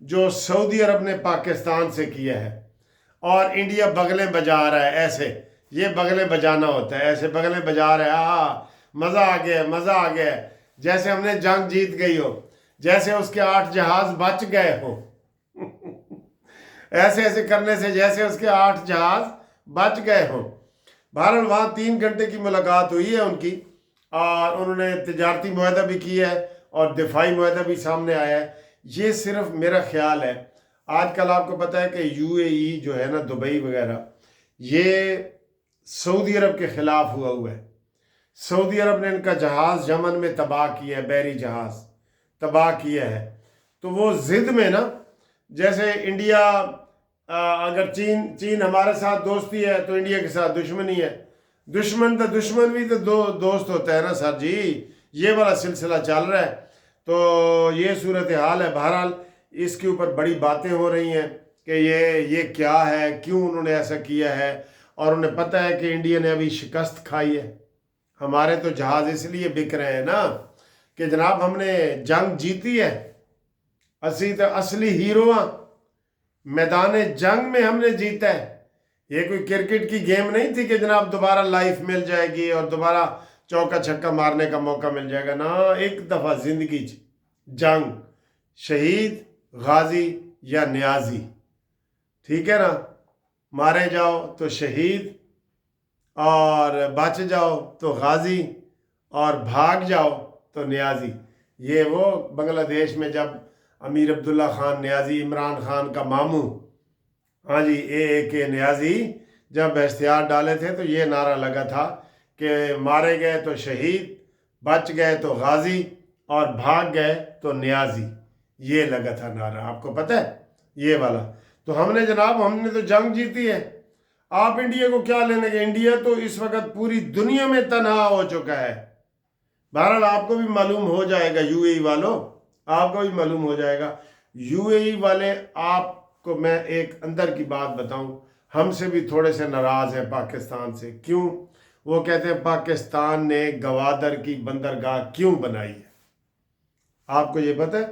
جو سعودی عرب نے پاکستان سے کیا ہے، اور انڈیا بغلیں بجا رہا ہے ایسے، یہ بغلیں بجانا ہوتا ہے، ایسے بغلیں بجا رہا ہے، مزہ آ گیا مزہ آ گیا، جیسے ہم نے جنگ جیت گئی ہو، جیسے اس کے 8 جہاز بچ گئے ہوں ایسے ایسے کرنے سے جیسے اس کے 8 جہاز بچ گئے ہوں۔ بہرحال وہاں 3 گھنٹے کی ملاقات ہوئی ہے ان کی، اور انہوں نے تجارتی معاہدہ بھی کیا ہے اور دفاعی معاہدہ بھی سامنے آیا ہے۔ یہ صرف میرا خیال ہے، آج کل آپ کو پتہ ہے کہ یو اے ای جو ہے نا، دبئی وغیرہ، یہ سعودی عرب کے خلاف ہوا ہے۔ سعودی عرب نے ان کا جہاز یمن میں تباہ کیا ہے، بحری جہاز تباہ کیا ہے، تو وہ ضد میں نا، جیسے انڈیا اگر چین ہمارے ساتھ دوستی ہے تو انڈیا کے ساتھ دشمنی ہے، دشمن بھی تو دوست ہوتا ہے نا سر جی، یہ والا سلسلہ چل رہا ہے۔ تو یہ صورتحال ہے۔ بہرحال اس کے اوپر بڑی باتیں ہو رہی ہیں کہ یہ کیا ہے، کیوں انہوں نے ایسا کیا ہے، اور انہیں پتہ ہے کہ انڈیا نے ابھی شکست کھائی ہے۔ ہمارے تو جہاز اس لیے بک رہے ہیں نا کہ جناب ہم نے جنگ جیتی ہے، اسی تو اصلی ہیرو ہیں، میدان جنگ میں ہم نے جیتا ہے۔ یہ کوئی کرکٹ کی گیم نہیں تھی کہ جناب دوبارہ لائف مل جائے گی اور دوبارہ چوکا چھکا مارنے کا موقع مل جائے گا نا، ایک دفعہ زندگی جنگ، شہید، غازی یا نیازی، ٹھیک ہے نا، مارے جاؤ تو شہید، اور بچ جاؤ تو غازی، اور بھاگ جاؤ تو نیازی۔ یہ وہ بنگلہ دیش میں جب امیر عبداللہ خان نیازی، عمران خان کا ماموں، ہاں جی، اے نیازی، جب اشتہار ڈالے تھے تو یہ نعرہ لگا تھا کہ مارے گئے تو شہید، بچ گئے تو غازی، اور بھاگ گئے تو نیازی، یہ لگا تھا نعرہ، آپ کو پتہ ہے یہ والا۔ تو ہم نے جناب، ہم نے تو جنگ جیتی ہے، آپ انڈیا کو کیا لینے گے؟ انڈیا تو اس وقت پوری دنیا میں تنہا ہو چکا ہے۔ بہرحال آپ کو بھی معلوم ہو جائے گا، یو اے ای والوں، آپ کو بھی معلوم ہو جائے گا، یو اے ای والے، آپ کو میں ایک اندر کی بات بتاؤں، ہم سے بھی تھوڑے سے ناراض ہیں پاکستان سے۔ کیوں؟ وہ کہتے ہیں پاکستان نے گوادر کی بندرگاہ کیوں بنائی ہے؟ آپ کو یہ پتہ ہے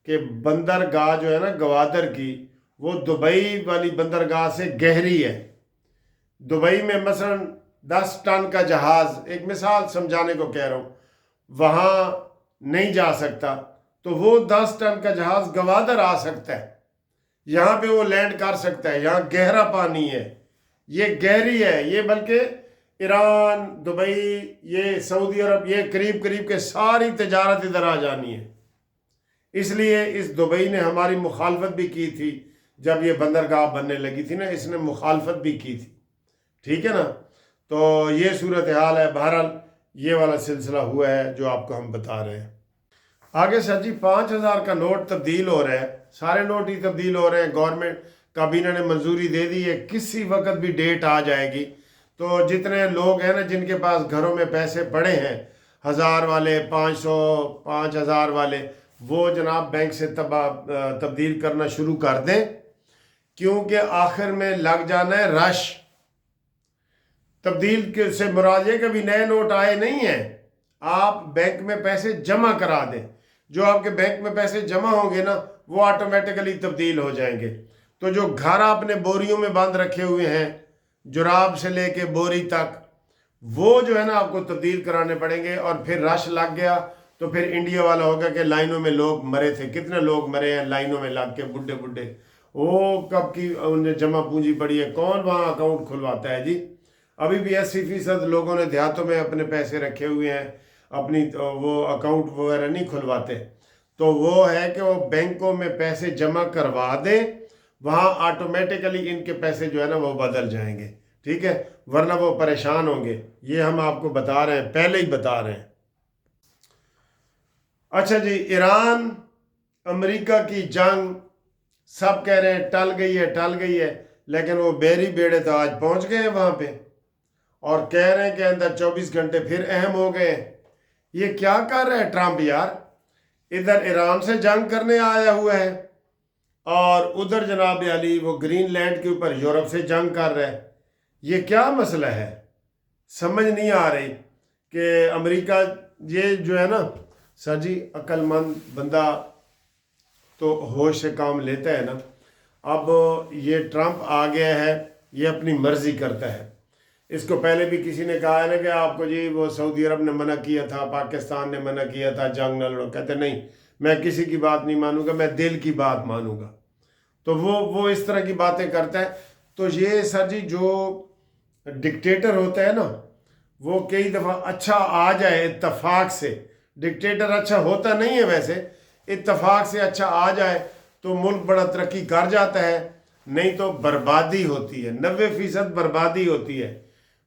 کہ بندرگاہ جو ہے نا گوادر کی، وہ دبئی والی بندرگاہ سے گہری ہے۔ دبئی میں مثلا 10 ٹن کا جہاز، ایک مثال سمجھانے کو کہہ رہا ہوں، وہاں نہیں جا سکتا، تو وہ 10 ٹن کا جہاز گوادر آ سکتا ہے، یہاں پہ وہ لینڈ کر سکتا ہے۔ یہاں گہرا پانی ہے، یہ گہری ہے، یہ بلکہ ایران، دبئی، یہ سعودی عرب، یہ قریب قریب کے ساری تجارت ادھر آ جانی ہے۔ اس لیے اس دبئی نے ہماری مخالفت بھی کی تھی، جب یہ بندرگاہ بننے لگی تھی نا، اس نے مخالفت بھی کی تھی، ٹھیک ہے نا۔ تو یہ صورتحال ہے۔ بہرحال یہ والا سلسلہ ہوا ہے جو آپ کو ہم بتا رہے ہیں۔ آگے سر جی، 5000 کا نوٹ تبدیل ہو رہا ہے، سارے نوٹ ہی تبدیل ہو رہے ہیں، گورنمنٹ کابینہ نے منظوری دے دی ہے، کسی وقت بھی ڈیٹ آ جائے گی۔ تو جتنے لوگ ہیں نا جن کے پاس گھروں میں پیسے پڑے ہیں، 1000 والے، 500، 5000 والے، وہ جناب بینک سے تبدیل کرنا شروع کر دیں، کیونکہ آخر میں لگ جانا ہے رش۔ تبدیل سے مراد یہ کہ ابھی نئے نوٹ آئے نہیں ہیں، آپ بینک میں پیسے جمع کرا دیں، جو آپ کے بینک میں پیسے جمع ہوں گے نا وہ آٹومیٹکلی تبدیل ہو جائیں گے۔ تو جو گھر آپ نے بوریوں میں باندھ رکھے ہوئے ہیں، جراب سے لے کے بوری تک، وہ جو ہے نا آپ کو تبدیل کرانے پڑیں گے۔ اور پھر رش لگ گیا تو پھر انڈیا والا ہوگا کہ لائنوں میں لوگ مرے تھے، کتنے لوگ مرے ہیں لائنوں میں لگ کے، بڈھے بڈھے، وہ کب کی انہیں جمع پونجی پڑی ہے، کون وہاں اکاؤنٹ کھلواتا ہے جی؟ ابھی بھی 80% لوگوں نے دیہاتوں میں اپنے پیسے رکھے ہوئے ہیں، اپنی وہ اکاؤنٹ وغیرہ نہیں کھلواتے۔ تو وہ ہے کہ وہ بینکوں میں پیسے جمع کروا دیں، وہاں آٹومیٹکلی ان کے پیسے جو ہے نا وہ بدل جائیں گے، ٹھیک ہے، ورنہ وہ پریشان ہوں گے۔ یہ ہم آپ کو بتا رہے ہیں، پہلے ہی بتا رہے ہیں۔ اچھا جی، ایران امریکہ کی جنگ، سب کہہ رہے ہیں ٹل گئی ہے ٹل گئی ہے، لیکن وہ بیری بیڑے تو آج پہنچ گئے ہیں وہاں پہ، اور کہہ رہے ہیں کہ اندر 24 گھنٹے پھر اہم ہو گئے۔ یہ کیا کر رہا ہے ٹرمپ یار؟ ادھر ایران سے جنگ کرنے آیا ہوا ہے، اور ادھر جناب علی وہ گرین لینڈ کے اوپر یورپ سے جنگ کر رہا ہے۔ یہ کیا مسئلہ ہے؟ سمجھ نہیں آ رہی کہ امریکہ، یہ جو ہے نا سر جی، عقل مند بندہ تو ہوش سے کام لیتا ہے نا. اب یہ ٹرمپ آ گیا ہے, یہ اپنی مرضی کرتا ہے. اس کو پہلے بھی کسی نے کہا ہے نا کہ آپ کو جی وہ سعودی عرب نے منع کیا تھا, پاکستان نے منع کیا تھا جنگ نہ لڑو. کہتے نہیں, میں کسی کی بات نہیں مانوں گا, میں دل کی بات مانوں گا. تو وہ اس طرح کی باتیں کرتا ہے. تو یہ سر جی جو ڈکٹیٹر ہوتا ہے نا, وہ کئی دفعہ اچھا آ جائے اتفاق سے, ڈکٹیٹر اچھا ہوتا نہیں ہے ویسے, اتفاق سے اچھا آ جائے تو ملک بڑا ترقی کر جاتا ہے, نہیں تو بربادی ہوتی ہے, 90% بربادی ہوتی ہے.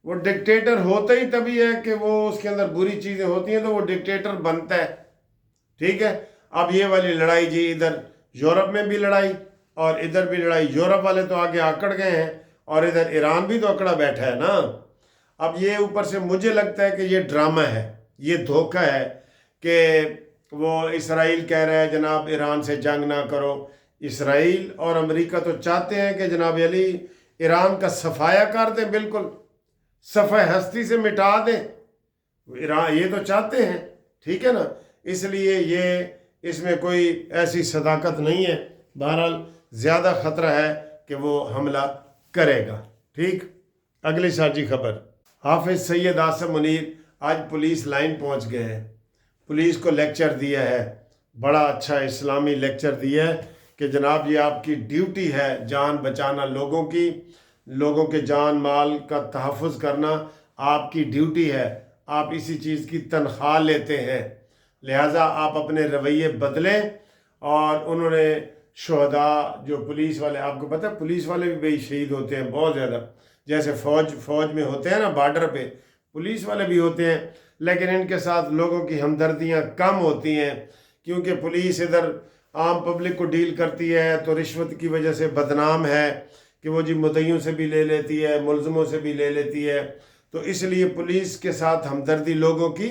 وہ ڈکٹیٹر ہوتا ہی تبھی ہے کہ وہ اس کے اندر بری چیزیں ہوتی ہیں تو وہ ڈکٹیٹر بنتا ہے. ٹھیک ہے. اب یہ والی لڑائی جی ادھر یورپ میں بھی لڑائی اور ادھر بھی لڑائی, یورپ والے تو آگے آکڑ گئے ہیں اور ادھر ایران بھی تو اکڑا بیٹھا ہے نا. اب یہ اوپر سے مجھے لگتا ہے کہ یہ ڈرامہ ہے, یہ دھوکہ ہے کہ وہ اسرائیل کہہ رہا ہے جناب ایران سے جنگ نہ کرو. اسرائیل اور امریکہ تو چاہتے ہیں کہ جناب علی ایران کا صفایا کر دیں, بالکل صفحہ ہستی سے مٹا دیں. ایران یہ تو چاہتے ہیں, ٹھیک ہے نا. اس لیے یہ اس میں کوئی ایسی صداقت نہیں ہے. بہرحال زیادہ خطرہ ہے کہ وہ حملہ کرے گا. ٹھیک. اگلی ساجی خبر, حافظ سید عاصم منیر آج پولیس لائن پہنچ گئے ہیں. پولیس کو لیکچر دیا ہے, بڑا اچھا اسلامی لیکچر دیا ہے کہ جناب یہ آپ کی ڈیوٹی ہے جان بچانا لوگوں کی, لوگوں کے جان مال کا تحفظ کرنا آپ کی ڈیوٹی ہے. آپ اسی چیز کی تنخواہ لیتے ہیں, لہٰذا آپ اپنے رویے بدلیں. اور انہوں نے شہداء جو پولیس والے, آپ کو پتہ ہے پولیس والے بھی بھائی شہید ہوتے ہیں بہت زیادہ, جیسے فوج میں ہوتے ہیں نا بارڈر پہ, پولیس والے بھی ہوتے ہیں, لیکن ان کے ساتھ لوگوں کی ہمدردیاں کم ہوتی ہیں کیونکہ پولیس ادھر عام پبلک کو ڈیل کرتی ہے تو رشوت کی وجہ سے بدنام ہے کہ وہ جی مدعیوں سے بھی لے لیتی ہے, ملزموں سے بھی لے لیتی ہے. تو اس لیے پولیس کے ساتھ ہمدردی لوگوں کی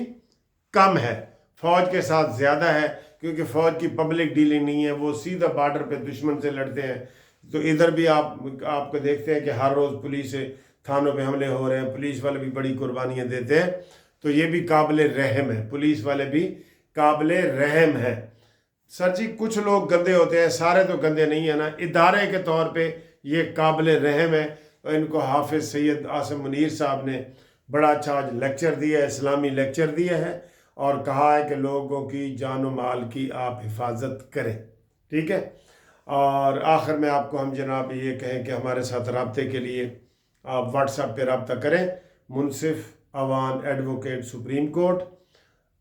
کم ہے, فوج کے ساتھ زیادہ ہے کیونکہ فوج کی پبلک ڈیلنگ نہیں ہے, وہ سیدھا بارڈر پہ دشمن سے لڑتے ہیں. تو ادھر بھی آپ کو دیکھتے ہیں کہ ہر روز پولیس تھانوں پہ حملے ہو رہے ہیں, پولیس والے بھی بڑی قربانیاں دیتے ہیں. تو یہ بھی قابل رحم ہے, پولیس والے بھی قابل رحم ہیں. سر جی کچھ لوگ گندے ہوتے ہیں, سارے تو گندے نہیں ہیں نا. ادارے کے طور پہ یہ قابل رحم ہے. اور ان کو حافظ سید عاصم منیر صاحب نے بڑا اچھا آج لیکچر دیا ہے, اسلامی لیکچر دیا ہے, اور کہا ہے کہ لوگوں کی جان و مال کی آپ حفاظت کریں. ٹھیک ہے. اور آخر میں آپ کو ہم جناب یہ کہیں کہ ہمارے ساتھ رابطے کے لیے آپ واٹس ایپ پہ رابطہ کریں. منصف اوان ایڈوکیٹ سپریم کورٹ,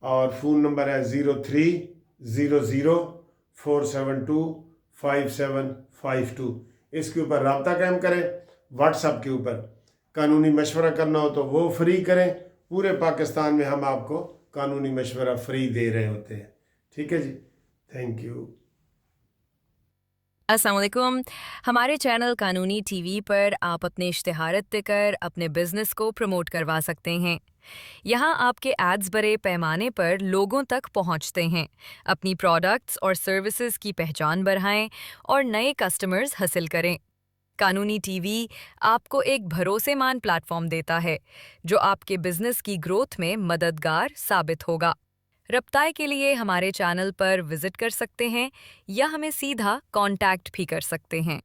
اور فون نمبر ہے 030047255752. اس کے اوپر رابطہ قائم کریں. واٹس ایپ کے اوپر قانونی مشورہ کرنا ہو تو وہ فری کریں. پورے پاکستان میں ہم آپ کو قانونی مشورہ فری دے رہے ہوتے ہیں. ٹھیک ہے جی, تھینک یو. السلام علیکم. ہمارے چینل قانونی ٹی وی پر آپ اپنے اشتہارات دے کر اپنے بزنس کو پروموٹ کروا سکتے ہیں. یہاں آپ کے ایڈز بڑے پیمانے پر لوگوں تک پہنچتے ہیں. اپنی پروڈکٹس اور سروسز کی پہچان بڑھائیں اور نئے کسٹمرز حاصل کریں. قانونی ٹی وی آپ کو ایک بھروسے مند پلیٹ فارم دیتا ہے جو آپ کے بزنس کی گروتھ میں مددگار ثابت ہوگا. رابطہ کے لیے ہمارے چینل پر وزٹ کر سکتے ہیں یا ہمیں سیدھا کانٹیکٹ بھی کر سکتے ہیں.